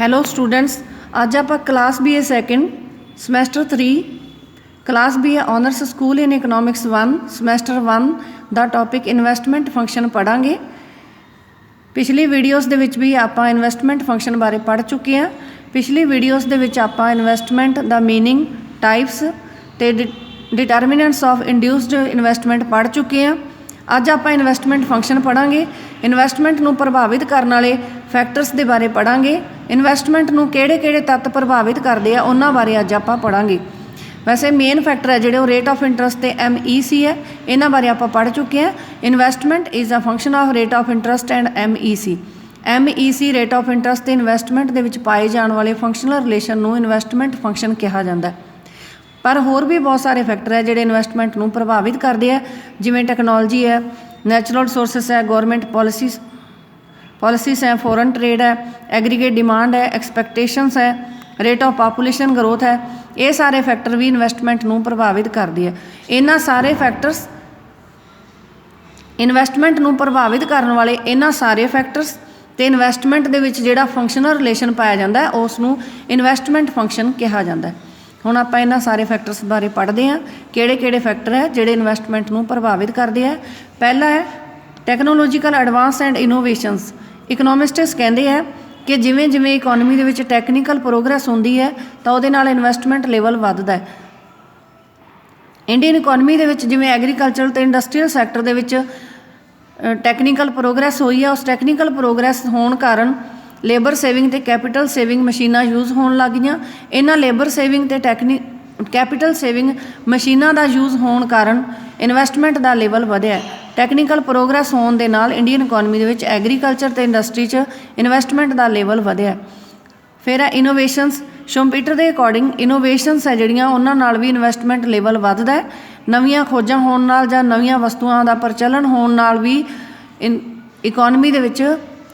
Hello students, ਅੱਜ ਆਪਾਂ class BA second semester 3 class BA honours school in economics 1 semester 1 ਦਾ topic investment function ਪੜ੍ਹਾਂਗੇ। ਪਿਛਲੀ videos ਦੇ ਵਿੱਚ ਵੀ ਆਪਾਂ ਇਨਵੈਸਟਮੈਂਟ ਫੰਕਸ਼ਨ ਬਾਰੇ ਪੜ੍ਹ ਚੁੱਕੇ ਹਾਂ। ਪਿਛਲੀ ਵੀਡੀਓਜ਼ ਦੇ ਵਿੱਚ ਆਪਾਂ ਇਨਵੈਸਟਮੈਂਟ ਦਾ ਮੀਨਿੰਗ, ਟਾਈਪਸ ਅਤੇ ਡਿਟਰਮੀਨੈਂਟਸ ਆਫ ਇੰਡਿਊਸਡ ਇਨਵੈਸਟਮੈਂਟ ਪੜ੍ਹ ਚੁੱਕੇ ਹਾਂ। ਅੱਜ ਆਪਾਂ ਇਨਵੈਸਟਮੈਂਟ ਫੰਕਸ਼ਨ ਪੜ੍ਹਾਂਗੇ। ਇਨਵੈਸਟਮੈਂਟ ਨੂੰ ਪ੍ਰਭਾਵਿਤ ਕਰਨ ਵਾਲੇ ਫੈਕਟਰਸ ਦੇ ਬਾਰੇ ਪੜ੍ਹਾਂਗੇ। ਇਨਵੈਸਟਮੈਂਟ ਨੂੰ ਕਿਹੜੇ ਤੱਤ ਪ੍ਰਭਾਵਿਤ ਕਰਦੇ ਆ ਉਹਨਾਂ ਬਾਰੇ ਅੱਜ ਆਪਾਂ ਪੜ੍ਹਾਂਗੇ। ਵੈਸੇ ਮੇਨ ਫੈਕਟਰ ਹੈ ਜਿਹੜੇ ਉਹ ਰੇਟ ਆਫ ਇੰਟਰਸਟ ਅਤੇ MEC ਹੈ, ਇਹਨਾਂ ਬਾਰੇ ਆਪਾਂ ਪੜ੍ਹ ਚੁੱਕੇ ਹਾਂ। Investment is a function of rate of interest and MEC rate of interest ਅਤੇ ਇਨਵੈਸਟਮੈਂਟ ਦੇ ਵਿੱਚ ਪਾਏ ਜਾਣ ਵਾਲੇ ਫੰਕਸ਼ਨਲ ਰਿਲੇਸ਼ਨ ਨੂੰ ਇਨਵੈਸਟਮੈਂਟ ਫੰਕਸ਼ਨ ਕਿਹਾ ਜਾਂਦਾ। ਪਰ ਹੋਰ ਵੀ ਬਹੁਤ ਸਾਰੇ ਫੈਕਟਰ ਹੈ ਜਿਹੜੇ ਇਨਵੈਸਟਮੈਂਟ ਨੂੰ ਪ੍ਰਭਾਵਿਤ ਕਰਦੇ ਆ, ਜਿਵੇਂ ਟੈਕਨੋਲੋਜੀ ਹੈ, ਨੈਚੁਰਲ ਰਿਸੋਰਸਿਸ ਹੈ, ਗੌਰਮੈਂਟ ਪੋਲਿਸੀਜ਼ ਹੈ, ਫੋਰਨ ਟਰੇਡ ਹੈ, ਐਗਰੀਗੇਟ ਡਿਮਾਂਡ ਹੈ, ਐਕਸਪੈਕਟੇਸ਼ਨਸ ਹੈ, ਰੇਟ ਆਫ ਪਾਪੂਲੇਸ਼ਨ ਗਰੋਥ ਹੈ। ਇਹ ਸਾਰੇ ਫੈਕਟਰ ਵੀ ਇਨਵੈਸਟਮੈਂਟ ਨੂੰ ਪ੍ਰਭਾਵਿਤ ਕਰਦੇ ਆ। ਇਹਨਾਂ ਸਾਰੇ ਫੈਕਟਰਸ ਇਨਵੈਸਟਮੈਂਟ ਨੂੰ ਪ੍ਰਭਾਵਿਤ ਕਰਨ ਵਾਲੇ ਇਹਨਾਂ ਸਾਰੇ ਫੈਕਟਰਸ ਅਤੇ ਇਨਵੈਸਟਮੈਂਟ ਦੇ ਵਿੱਚ ਜਿਹੜਾ ਫੰਕਸ਼ਨਲ ਰਿਲੇਸ਼ਨ ਪਾਇਆ ਜਾਂਦਾ ਉਸ ਨੂੰ ਇਨਵੈਸਟਮੈਂਟ ਫੰਕਸ਼ਨ ਕਿਹਾ ਜਾਂਦਾ। ਹੁਣ ਆਪਾਂ ਇਹਨਾਂ ਸਾਰੇ ਫੈਕਟਰਸ ਬਾਰੇ ਪੜ੍ਹਦੇ ਹਾਂ, ਕਿਹੜੇ ਫੈਕਟਰ ਹੈ ਜਿਹੜੇ ਇਨਵੈਸਟਮੈਂਟ ਨੂੰ ਪ੍ਰਭਾਵਿਤ ਕਰਦੇ ਆ। ਪਹਿਲਾ ਹੈ ਟੈਕਨੋਲੋਜੀਕਲ ਐਡਵਾਂਸ ਐਂਡ ਇਨੋਵੇਸ਼ਨਸ। ਇਕਨੋਮਿਸਟਸ ਕਹਿੰਦੇ ਆ ਕਿ ਜਿਵੇਂ ਇਕੋਨਮੀ ਦੇ ਵਿੱਚ ਟੈਕਨੀਕਲ ਪ੍ਰੋਗਰੈਸ ਹੁੰਦੀ ਹੈ ਤਾਂ ਉਹਦੇ ਨਾਲ ਇਨਵੈਸਟਮੈਂਟ ਲੈਵਲ ਵੱਧਦਾ ਹੈ। ਇੰਡੀਅਨ ਇਕੋਨਮੀ ਦੇ ਵਿੱਚ ਜਿਵੇਂ ਐਗਰੀਕਲਚਰ ਅਤੇ ਇੰਡਸਟਰੀਅਲ ਸੈਕਟਰ ਦੇ ਵਿੱਚ ਟੈਕਨੀਕਲ ਪ੍ਰੋਗਰੈਸ ਹੋਈ ਆ, ਉਸ ਟੈਕਨੀਕਲ ਪ੍ਰੋਗਰੈਸ ਹੋਣ ਕਾਰਨ ਲੇਬਰ ਸੇਵਿੰਗ ਅਤੇ ਕੈਪੀਟਲ ਸੇਵਿੰਗ ਮਸ਼ੀਨਾਂ ਯੂਜ਼ ਹੋਣ ਲੱਗ ਗਈਆਂ। ਇਹਨਾਂ ਲੇਬਰ ਸੇਵਿੰਗ ਅਤੇ ਕੈਪੀਟਲ ਸੇਵਿੰਗ ਮਸ਼ੀਨਾਂ ਦਾ ਯੂਜ਼ ਹੋਣ ਕਾਰਨ ਇਨਵੈਸਟਮੈਂਟ ਦਾ ਲੈਵਲ ਵਧਿਆ। ਟੈਕਨੀਕਲ ਪ੍ਰੋਗਰੈਸ ਹੋਣ ਦੇ ਨਾਲ ਇੰਡੀਅਨ ਇਕੋਨਮੀ ਦੇ ਵਿੱਚ ਐਗਰੀਕਲਚਰ ਅਤੇ ਇੰਡਸਟਰੀ 'ਚ ਇਨਵੈਸਟਮੈਂਟ ਦਾ ਲੈਵਲ ਵਧਿਆ। ਫਿਰ ਹੈ ਇਨੋਵੇਸ਼ਨਸ। ਸ਼ੁੰਪੀਟਰ ਦੇ ਅਕੋਰਡਿੰਗ ਇਨੋਵੇਸ਼ਨਸ ਹੈ ਜਿਹੜੀਆਂ ਉਹਨਾਂ ਨਾਲ ਵੀ ਇਨਵੈਸਟਮੈਂਟ ਲੈਵਲ ਵੱਧਦਾ ਹੈ। ਨਵੀਆਂ ਖੋਜਾਂ ਹੋਣ ਨਾਲ ਜਾਂ ਨਵੀਆਂ ਵਸਤੂਆਂ ਦਾ ਪ੍ਰਚਲਨ ਹੋਣ ਨਾਲ ਵੀ ਇਕੋਨਮੀ ਦੇ ਵਿੱਚ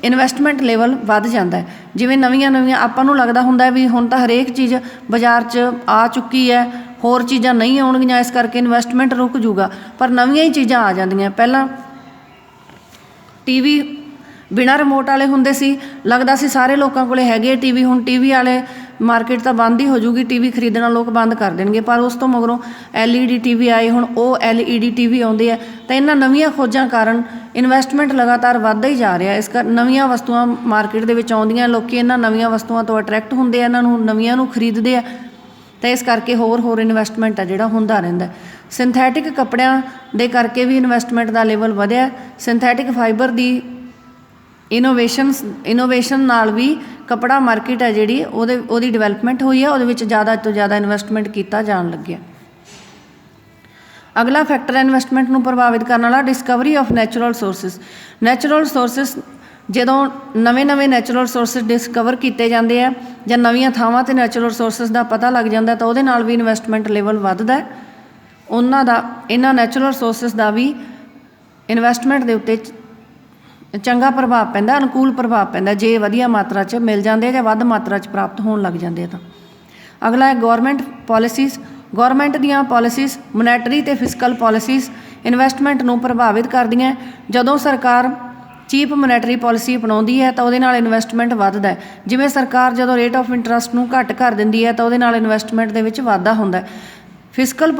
ਇਨਵੈਸਟਮੈਂਟ ਲੈਵਲ ਵੱਧ ਜਾਂਦਾ ਹੈ। ਜਿਵੇਂ ਨਵੀਆਂ ਆਪਾਂ ਨੂੰ ਲੱਗਦਾ ਹੁੰਦਾ ਵੀ ਹੁਣ ਤਾਂ ਹਰੇਕ ਚੀਜ਼ ਬਾਜ਼ਾਰ 'ਚ ਆ ਚੁੱਕੀ ਹੈ, ਹੋਰ ਚੀਜ਼ਾਂ ਨਹੀਂ ਆਉਣਗੀਆਂ, ਇਸ ਕਰਕੇ ਇਨਵੈਸਟਮੈਂਟ ਰੁਕ ਜੂਗਾ। ਪਰ ਨਵੀਆਂ ਹੀ ਚੀਜ਼ਾਂ ਆ ਜਾਂਦੀਆਂ। ਪਹਿਲਾਂ TV ਬਿਨਾਂ ਰਿਮੋਟ ਵਾਲੇ ਹੁੰਦੇ ਸੀ, ਲੱਗਦਾ ਸੀ ਸਾਰੇ ਲੋਕਾਂ ਕੋਲ ਹੈਗੇ TV। ਹੁਣ TV ਵਾਲੇ ਮਾਰਕੀਟ ਤਾਂ ਬੰਦ ਹੀ ਹੋ ਜੂਗੀ, TV ਖਰੀਦਣਾ ਲੋਕ ਬੰਦ ਕਰ ਦੇਣਗੇ। ਪਰ ਉਸ ਤੋਂ ਮਗਰੋਂ LED TV ਆਏ, ਹੁਣ ਉਹ LED TV ਆਉਂਦੇ ਆ। ਤਾਂ ਇਹਨਾਂ ਨਵੀਆਂ ਖੋਜਾਂ ਕਾਰਨ ਇਨਵੈਸਟਮੈਂਟ ਲਗਾਤਾਰ ਵੱਧਦਾ ਹੀ ਜਾ ਰਿਹਾ। ਇਸ ਨਵੀਆਂ ਵਸਤੂਆਂ ਮਾਰਕੀਟ ਦੇ ਵਿੱਚ ਆਉਂਦੀਆਂ, ਲੋਕ ਇਹਨਾਂ ਨਵੀਆਂ ਵਸਤੂਆਂ ਤੋਂ ਅਟਰੈਕਟ ਹੁੰਦੇ ਆ, ਇਹਨਾਂ ਨੂੰ ਨਵੀਆਂ ਨੂੰ ਖਰੀਦਦੇ ਆ, ਤਾਂ ਇਸ ਕਰਕੇ ਹੋਰ ਇਨਵੈਸਟਮੈਂਟ ਆ ਜਿਹੜਾ ਹੁੰਦਾ ਰਹਿੰਦਾ। ਸਿੰਥੈਟਿਕ ਕੱਪੜਿਆਂ ਦੇ ਕਰਕੇ ਵੀ ਇਨਵੈਸਟਮੈਂਟ ਦਾ ਲੈਵਲ ਵਧਿਆ। ਸਿੰਥੈਟਿਕ ਫਾਈਬਰ ਦੀ ਇਨੋਵੇਸ਼ਨ ਨਾਲ ਵੀ ਕੱਪੜਾ ਮਾਰਕੀਟ ਹੈ ਜਿਹੜੀ ਉਹਦੀ ਡਿਵੈਲਪਮੈਂਟ ਹੋਈ ਹੈ, ਉਹਦੇ ਵਿੱਚ ਜ਼ਿਆਦਾ ਤੋਂ ਜ਼ਿਆਦਾ ਇਨਵੈਸਟਮੈਂਟ ਕੀਤਾ ਜਾਣ ਲੱਗਿਆ। ਅਗਲਾ ਫੈਕਟਰ ਹੈ ਇਨਵੈਸਟਮੈਂਟ ਨੂੰ ਪ੍ਰਭਾਵਿਤ ਕਰਨ ਵਾਲਾ ਡਿਸਕਵਰੀ ਆਫ ਨੈਚੁਰਲ ਰਿਸੋਰਸਿਸ। ਜਦੋਂ ਨਵੇਂ ਨੈਚੁਰਲ ਰਿਸੋਰਸਿਸ ਡਿਸਕਵਰ ਕੀਤੇ ਜਾਂਦੇ ਆ ਜਾਂ ਨਵੀਆਂ ਥਾਵਾਂ 'ਤੇ ਨੈਚੁਰਲ ਰਿਸੋਰਸਿਸ ਦਾ ਪਤਾ ਲੱਗ ਜਾਂਦਾ ਤਾਂ ਉਹਦੇ ਨਾਲ ਵੀ ਇਨਵੈਸਟਮੈਂਟ ਲੈਵਲ ਵੱਧਦਾ। ਇਹਨਾਂ ਨੈਚੁਰਲ ਰਿਸੋਰਸਿਸ ਦਾ ਵੀ ਇਨਵੈਸਟਮੈਂਟ ਦੇ ਉੱਤੇ ਚੰਗਾ ਪ੍ਰਭਾਵ ਪੈਂਦਾ, ਅਨੁਕੂਲ ਪ੍ਰਭਾਵ ਪੈਂਦਾ ਜੇ ਵਧੀਆ ਮਾਤਰਾ 'ਚ ਮਿਲ ਜਾਂਦੇ ਜਾਂ ਵੱਧ ਮਾਤਰਾ 'ਚ ਪ੍ਰਾਪਤ ਹੋਣ ਲੱਗ ਜਾਂਦੇ ਆ ਤਾਂ। ਅਗਲਾ ਹੈ ਗੌਰਮੈਂਟ ਪੋਲਿਸੀਜ਼। ਗੌਰਮੈਂਟ ਦੀਆਂ ਪੋਲਿਸੀਜ਼, ਮੋਨੈਟਰੀ ਅਤੇ ਫਿਸਕਲ ਪੋਲਿਸੀਜ਼ ਇਨਵੈਸਟਮੈਂਟ ਨੂੰ ਪ੍ਰਭਾਵਿਤ ਕਰਦੀਆਂ। ਜਦੋਂ ਸਰਕਾਰ ਚੀਪ ਮੋਨੈਟਰੀ ਪੋਲਿਸੀ ਅਪਣਾਉਂਦੀ ਹੈ ਤਾਂ ਉਹਦੇ ਨਾਲ ਇਨਵੈਸਟਮੈਂਟ ਵੱਧਦਾ। ਜਿਵੇਂ ਸਰਕਾਰ ਜਦੋਂ ਰੇਟ ਆਫ ਇੰਟਰਸਟ ਨੂੰ ਘੱਟ ਕਰ ਦਿੰਦੀ ਹੈ ਤਾਂ ਉਹਦੇ ਨਾਲ ਇਨਵੈਸਟਮੈਂਟ ਦੇ ਵਿੱਚ ਵਾਧਾ ਹੁੰਦਾ। ਫਿਸਕਲ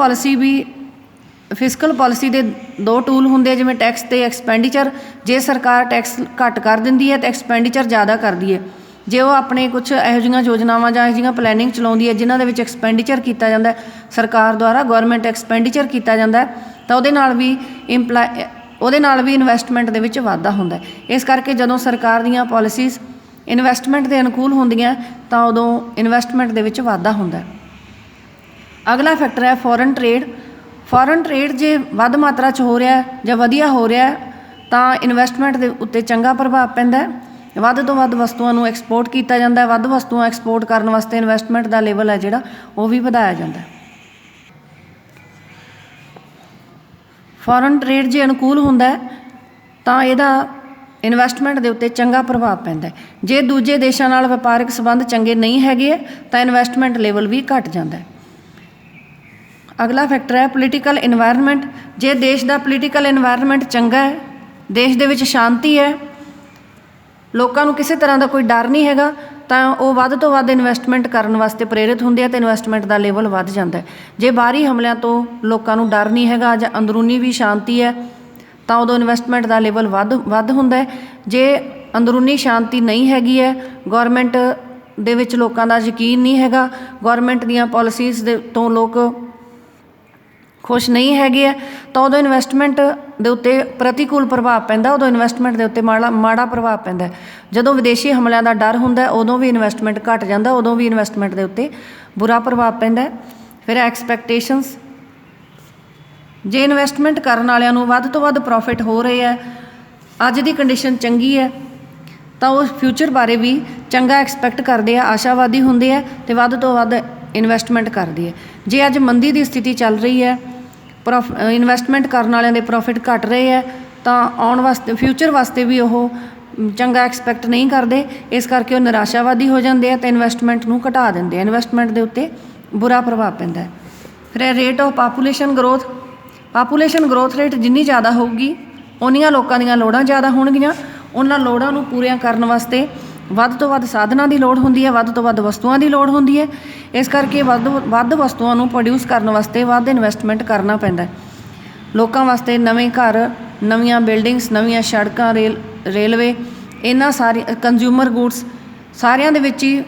ਪੋਲਿਸੀ ਦੇ ਦੋ ਟੂਲ ਹੁੰਦੇ, ਜਿਵੇਂ ਟੈਕਸ ਅਤੇ ਐਕਸਪੈਂਡੀਚਰ। ਜੇ ਸਰਕਾਰ ਟੈਕਸ ਘੱਟ ਕਰ ਦਿੰਦੀ ਹੈ ਤਾਂ ਐਕਸਪੈਂਡੀਚਰ ਜ਼ਿਆਦਾ ਕਰਦੀ ਹੈ। ਜੇ ਉਹ ਆਪਣੇ ਕੁਛ ਇਹੋ ਜਿਹੀਆਂ ਯੋਜਨਾਵਾਂ ਜਾਂ ਇਹੋ ਜਿਹੀਆਂ ਪਲੈਨਿੰਗ ਚਲਾਉਂਦੀ ਹੈ ਜਿਨ੍ਹਾਂ ਦੇ ਵਿੱਚ ਐਕਸਪੈਂਡੀਚਰ ਕੀਤਾ ਜਾਂਦਾ ਸਰਕਾਰ ਦੁਆਰਾ, ਗੌਰਮੈਂਟ ਐਕਸਪੈਂਡੀਚਰ ਕੀਤਾ ਜਾਂਦਾ, ਤਾਂ ਉਹਦੇ ਨਾਲ ਵੀ ਇਨਵੈਸਟਮੈਂਟ ਦੇ ਵਿੱਚ ਵਾਧਾ ਹੁੰਦਾ। ਇਸ ਕਰਕੇ ਜਦੋਂ ਸਰਕਾਰ ਦੀਆਂ ਪੋਲਿਸੀਜ਼ ਇਨਵੈਸਟਮੈਂਟ ਦੇ ਅਨੁਕੂਲ ਹੁੰਦੀਆਂ ਤਾਂ ਉਦੋਂ ਇਨਵੈਸਟਮੈਂਟ ਦੇ ਵਿੱਚ ਵਾਧਾ ਹੁੰਦਾ। ਅਗਲਾ ਫੈਕਟਰ ਹੈ ਫੋਰਨ ਟਰੇਡ। ਜੇ ਵੱਧ ਮਾਤਰਾ 'ਚ ਹੋ ਰਿਹਾ ਜਾਂ ਵਧੀਆ ਹੋ ਰਿਹਾ ਤਾਂ ਇਨਵੈਸਟਮੈਂਟ ਦੇ ਉੱਤੇ ਚੰਗਾ ਪ੍ਰਭਾਵ ਪੈਂਦਾ। ਵੱਧ ਤੋਂ ਵੱਧ ਵਸਤੂਆਂ ਨੂੰ ਐਕਸਪੋਰਟ ਕੀਤਾ ਜਾਂਦਾ। ਵੱਧ ਵਸਤੂਆਂ ਐਕਸਪੋਰਟ ਕਰਨ ਵਾਸਤੇ ਇਨਵੈਸਟਮੈਂਟ ਦਾ ਲੈਵਲ ਹੈ ਜਿਹੜਾ ਉਹ ਵੀ ਵਧਾਇਆ ਜਾਂਦਾ। ਫੋਰਨ ਟਰੇਡ ਜੇ ਅਨੁਕੂਲ ਹੁੰਦਾ ਤਾਂ ਇਹਦਾ ਇਨਵੈਸਟਮੈਂਟ ਦੇ ਉੱਤੇ ਚੰਗਾ ਪ੍ਰਭਾਵ ਪੈਂਦਾ। ਜੇ ਦੂਜੇ ਦੇਸ਼ਾਂ ਨਾਲ ਵਪਾਰਕ ਸੰਬੰਧ ਚੰਗੇ ਨਹੀਂ ਹੈਗੇ ਤਾਂ ਇਨਵੈਸਟਮੈਂਟ ਲੈਵਲ ਵੀ ਘੱਟ ਜਾਂਦਾ। ਅਗਲਾ ਫੈਕਟਰ ਹੈ ਪੋਲੀਟੀਕਲ ਇਨਵਾਇਰਨਮੈਂਟ। ਜੇ ਦੇਸ਼ ਦਾ ਪੋਲੀਟੀਕਲ ਇਨਵਾਇਰਨਮੈਂਟ ਚੰਗਾ ਹੈ, ਦੇਸ਼ ਦੇ ਵਿੱਚ ਸ਼ਾਂਤੀ ਹੈ, ਲੋਕਾਂ ਨੂੰ ਕਿਸੇ ਤਰ੍ਹਾਂ ਦਾ ਕੋਈ ਡਰ ਨਹੀਂ ਹੈਗਾ, ਤਾਂ ਉਹ ਵੱਧ ਤੋਂ ਵੱਧ ਇਨਵੈਸਟਮੈਂਟ ਕਰਨ ਵਾਸਤੇ ਪ੍ਰੇਰਿਤ ਹੁੰਦੇ ਆ ਅਤੇ ਇਨਵੈਸਟਮੈਂਟ ਦਾ ਲੈਵਲ ਵੱਧ ਜਾਂਦਾ ਹੈ। ਜੇ ਬਾਹਰੀ ਹਮਲਿਆਂ ਤੋਂ ਲੋਕਾਂ ਨੂੰ ਡਰ ਨਹੀਂ ਹੈਗਾ ਜਾਂ ਅੰਦਰੂਨੀ ਵੀ ਸ਼ਾਂਤੀ ਹੈ ਤਾਂ ਉਦੋਂ ਇਨਵੈਸਟਮੈਂਟ ਦਾ ਲੈਵਲ ਵੱਧ ਹੁੰਦਾ ਹੈ। ਜੇ ਅੰਦਰੂਨੀ ਸ਼ਾਂਤੀ ਨਹੀਂ ਹੈਗੀ ਹੈ, ਗੌਰਮੈਂਟ ਦੇ ਵਿੱਚ ਲੋਕਾਂ ਦਾ ਯਕੀਨ ਨਹੀਂ ਹੈਗਾ, ਗੌਰਮੈਂਟ ਦੀਆਂ ਪੋਲਿਸੀਜ਼ ਦੇ ਤੋਂ ਲੋਕ ਖੁਸ਼ ਨਹੀਂ ਹੈਗੇ ਹੈ, ਤਾਂ ਉਦੋਂ ਇਨਵੈਸਟਮੈਂਟ ਦੇ ਉੱਤੇ ਪ੍ਰਤੀਕੂਲ ਪ੍ਰਭਾਵ ਪੈਂਦਾ, ਉਦੋਂ ਇਨਵੈਸਟਮੈਂਟ ਦੇ ਉੱਤੇ ਮਾੜਾ ਪ੍ਰਭਾਵ ਪੈਂਦਾ। ਜਦੋਂ ਵਿਦੇਸ਼ੀ ਹਮਲਿਆਂ ਦਾ ਡਰ ਹੁੰਦਾ ਉਦੋਂ ਵੀ ਇਨਵੈਸਟਮੈਂਟ ਘੱਟ ਜਾਂਦਾ, ਉਦੋਂ ਵੀ ਇਨਵੈਸਟਮੈਂਟ ਦੇ ਉੱਤੇ ਬੁਰਾ ਪ੍ਰਭਾਵ ਪੈਂਦਾ। ਫਿਰ ਐਕਸਪੈਕਟੇਸ਼ਨਸ, ਜੇ ਇਨਵੈਸਟਮੈਂਟ ਕਰਨ ਵਾਲਿਆਂ ਨੂੰ ਵੱਧ ਤੋਂ ਵੱਧ ਪ੍ਰੋਫਿਟ ਹੋ ਰਹੇ ਹੈ, ਅੱਜ ਦੀ ਕੰਡੀਸ਼ਨ ਚੰਗੀ ਹੈ, ਤਾਂ ਉਹ ਫਿਊਚਰ ਬਾਰੇ ਵੀ ਚੰਗਾ ਐਕਸਪੈਕਟ ਕਰਦੇ ਆ, ਆਸ਼ਾਵਾਦੀ ਹੁੰਦੇ ਆ ਅਤੇ ਵੱਧ ਤੋਂ ਵੱਧ ਇਨਵੈਸਟਮੈਂਟ ਕਰਦੇ ਹੈ। ਜੇ ਅੱਜ ਮੰਦੀ ਦੀ ਸਥਿਤੀ ਚੱਲ ਰਹੀ ਹੈ, ਇਨਵੈਸਟਮੈਂਟ ਕਰਨ ਵਾਲਿਆਂ ਦੇ ਪ੍ਰੋਫਿਟ ਘਟ ਰਹੇ ਹੈ, ਤਾਂ ਆਉਣ ਵਾਸਤੇ ਫਿਊਚਰ ਵਾਸਤੇ ਵੀ ਉਹ ਚੰਗਾ ਐਕਸਪੈਕਟ ਨਹੀਂ ਕਰਦੇ, ਇਸ ਕਰਕੇ ਉਹ ਨਿਰਾਸ਼ਾਵਾਦੀ ਹੋ ਜਾਂਦੇ ਆ ਅਤੇ ਇਨਵੈਸਟਮੈਂਟ ਨੂੰ ਘਟਾ ਦਿੰਦੇ ਆ, ਇਨਵੈਸਟਮੈਂਟ ਦੇ ਉੱਤੇ ਬੁਰਾ ਪ੍ਰਭਾਵ ਪੈਂਦਾ ਹੈ। ਫਿਰ rate of population growth rate ਜਿੰਨੀ ਜ਼ਿਆਦਾ ਹੋਊਗੀ ਉਨੀਆਂ ਲੋਕਾਂ ਦੀਆਂ ਲੋੜਾਂ ਜ਼ਿਆਦਾ ਹੋਣਗੀਆਂ, ਉਹਨਾਂ ਲੋੜਾਂ ਨੂੰ ਪੂਰੀਆਂ ਕਰਨ ਵਾਸਤੇ ਵੱਧ ਤੋਂ ਵੱਧ ਸਾਧਨਾਂ ਦੀ ਲੋੜ ਹੁੰਦੀ ਹੈ, ਵੱਧ ਤੋਂ ਵੱਧ ਵਸਤੂਆਂ ਦੀ ਲੋੜ ਹੁੰਦੀ ਹੈ, ਇਸ ਕਰਕੇ ਵੱਧ ਵਸਤੂਆਂ ਨੂੰ ਪ੍ਰੋਡਿਊਸ ਕਰਨ ਵਾਸਤੇ ਵੱਧ ਇਨਵੈਸਟਮੈਂਟ ਕਰਨਾ ਪੈਂਦਾ। ਲੋਕਾਂ ਵਾਸਤੇ ਨਵੇਂ ਘਰ, ਨਵੀਆਂ ਬਿਲਡਿੰਗਸ, ਨਵੀਆਂ ਸੜਕਾਂ, ਰੇਲਵੇ, ਇਹਨਾਂ ਕੰਜ਼ਿਊਮਰ ਗੁੱਡਸ ਸਾਰਿਆਂ ਦੇ ਵਿੱਚ ਹੀ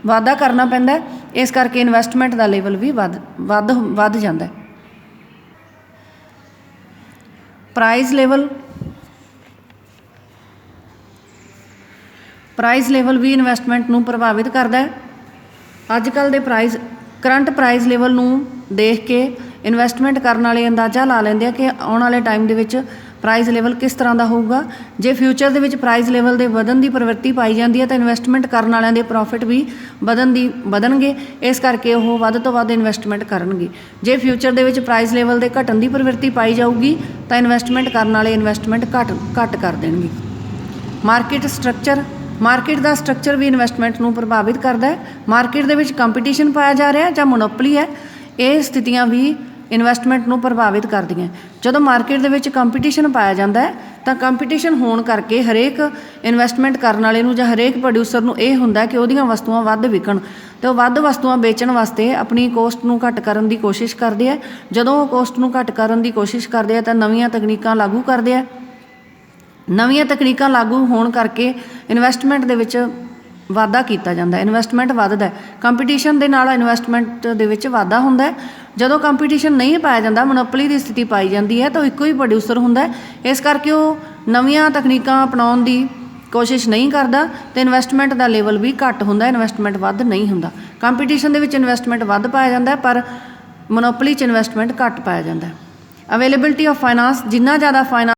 ਵਾਧਾ ਕਰਨਾ ਪੈਂਦਾ, ਇਸ ਕਰਕੇ ਇਨਵੈਸਟਮੈਂਟ ਦਾ ਲੈਵਲ ਵੀ ਵੱਧ ਜਾਂਦਾ। ਪ੍ਰਾਈਸ ਲੈਵਲ ਵੀ ਇਨਵੈਸਟਮੈਂਟ ਨੂੰ ਪ੍ਰਭਾਵਿਤ ਕਰਦਾ ਹੈ। ਅੱਜ ਕੱਲ੍ਹ ਦੇ ਕਰੰਟ ਪ੍ਰਾਈਸ ਲੈਵਲ ਨੂੰ ਦੇਖ ਕੇ ਇਨਵੈਸਟਮੈਂਟ ਕਰਨ ਵਾਲੇ ਅੰਦਾਜ਼ਾ ਲਾ ਲੈਂਦੇ ਆ ਕਿ ਆਉਣ ਵਾਲੇ ਟਾਈਮ ਦੇ ਵਿੱਚ ਪ੍ਰਾਈਸ ਲੈਵਲ ਕਿਸ ਤਰ੍ਹਾਂ ਦਾ ਹੋਊਗਾ। ਜੇ ਫਿਊਚਰ ਦੇ ਵਿੱਚ ਪ੍ਰਾਈਸ ਲੈਵਲ ਦੇ ਵਧਣ ਦੀ ਪ੍ਰਵਿਰਤੀ ਪਾਈ ਜਾਂਦੀ ਹੈ ਤਾਂ ਇਨਵੈਸਟਮੈਂਟ ਕਰਨ ਵਾਲਿਆਂ ਦੇ ਪ੍ਰੋਫਿਟ ਵੀ ਵਧਣਗੇ, ਇਸ ਕਰਕੇ ਉਹ ਵੱਧ ਤੋਂ ਵੱਧ ਇਨਵੈਸਟਮੈਂਟ ਕਰਨਗੇ। ਜੇ ਫਿਊਚਰ ਦੇ ਵਿੱਚ ਪ੍ਰਾਈਸ ਲੈਵਲ ਦੇ ਘਟਣ ਦੀ ਪ੍ਰਵਿਰਤੀ ਪਾਈ ਜਾਊਗੀ ਤਾਂ ਇਨਵੈਸਟਮੈਂਟ ਕਰਨ ਵਾਲੇ ਇਨਵੈਸਟਮੈਂਟ ਘੱਟ ਕਰ ਦੇਣਗੇ। ਮਾਰਕੀਟ ਦਾ ਸਟਰਕਚਰ ਵੀ ਇਨਵੈਸਟਮੈਂਟ ਨੂੰ ਪ੍ਰਭਾਵਿਤ ਕਰਦਾ ਹੈ। ਮਾਰਕੀਟ ਦੇ ਵਿੱਚ ਕੰਪੀਟੀਸ਼ਨ ਪਾਇਆ ਜਾ ਰਿਹਾ ਜਾਂ ਮੋਨੋਪਲੀ ਹੈ, ਇਹ ਸਥਿਤੀਆਂ ਵੀ ਇਨਵੈਸਟਮੈਂਟ ਨੂੰ ਪ੍ਰਭਾਵਿਤ ਕਰਦੀਆਂ। ਜਦੋਂ ਮਾਰਕੀਟ ਦੇ ਵਿੱਚ ਕੰਪੀਟੀਸ਼ਨ ਪਾਇਆ ਜਾਂਦਾ ਹੈ ਤਾਂ ਕੰਪੀਟੀਸ਼ਨ ਹੋਣ ਕਰਕੇ ਹਰੇਕ ਇਨਵੈਸਟਮੈਂਟ ਕਰਨ ਵਾਲੇ ਨੂੰ ਜਾਂ ਹਰੇਕ ਪ੍ਰੋਡਿਊਸਰ ਨੂੰ ਇਹ ਹੁੰਦਾ ਕਿ ਉਹਦੀਆਂ ਵਸਤੂਆਂ ਵੱਧ ਵਿਕਣ, ਅਤੇ ਉਹ ਵੱਧ ਵਸਤੂਆਂ ਵੇਚਣ ਵਾਸਤੇ ਆਪਣੀ ਕੋਸਟ ਨੂੰ ਘੱਟ ਕਰਨ ਦੀ ਕੋਸ਼ਿਸ਼ ਕਰਦੇ ਆ। ਜਦੋਂ ਉਹ ਕੋਸਟ ਨੂੰ ਘੱਟ ਕਰਨ ਦੀ ਕੋਸ਼ਿਸ਼ ਕਰਦੇ ਆ ਤਾਂ ਨਵੀਆਂ ਤਕਨੀਕਾਂ ਲਾਗੂ ਕਰਦੇ ਆ। ਨਵੀਆਂ ਤਕਨੀਕਾਂ ਲਾਗੂ ਹੋਣ ਕਰਕੇ ਇਨਵੈਸਟਮੈਂਟ ਦੇ ਵਿੱਚ ਵਾਧਾ ਕੀਤਾ ਜਾਂਦਾ, ਇਨਵੈਸਟਮੈਂਟ ਵੱਧਦਾ। ਕੰਪੀਟੀਸ਼ਨ ਦੇ ਨਾਲ ਇਨਵੈਸਟਮੈਂਟ ਦੇ ਵਿੱਚ ਵਾਧਾ ਹੁੰਦਾ ਹੈ। ਜਦੋਂ ਕੰਪੀਟੀਸ਼ਨ ਨਹੀਂ ਪਾਇਆ ਜਾਂਦਾ, ਮੋਨੋਪਲੀ ਦੀ ਸਥਿਤੀ ਪਾਈ ਜਾਂਦੀ ਹੈ, ਤਾਂ ਇੱਕੋ ਹੀ ਪ੍ਰੋਡਿਊਸਰ ਹੁੰਦਾ, ਇਸ ਕਰਕੇ ਉਹ ਨਵੀਆਂ ਤਕਨੀਕਾਂ ਅਪਣਾਉਣ ਦੀ ਕੋਸ਼ਿਸ਼ ਨਹੀਂ ਕਰਦਾ ਅਤੇ ਇਨਵੈਸਟਮੈਂਟ ਦਾ ਲੈਵਲ ਵੀ ਘੱਟ ਹੁੰਦਾ, ਇਨਵੈਸਟਮੈਂਟ ਵੱਧ ਨਹੀਂ ਹੁੰਦਾ। ਕੰਪੀਟੀਸ਼ਨ ਦੇ ਵਿੱਚ ਇਨਵੈਸਟਮੈਂਟ ਵੱਧ ਪਾਇਆ ਜਾਂਦਾ ਪਰ ਮੋਨੋਪਲੀ 'ਚ ਇਨਵੈਸਟਮੈਂਟ ਘੱਟ ਪਾਇਆ ਜਾਂਦਾ। ਅਵੇਲੇਬਿਲਿਟੀ ਆਫ ਫਾਈਨਾਂਸ, ਜਿੰਨਾ ਜ਼ਿਆਦਾ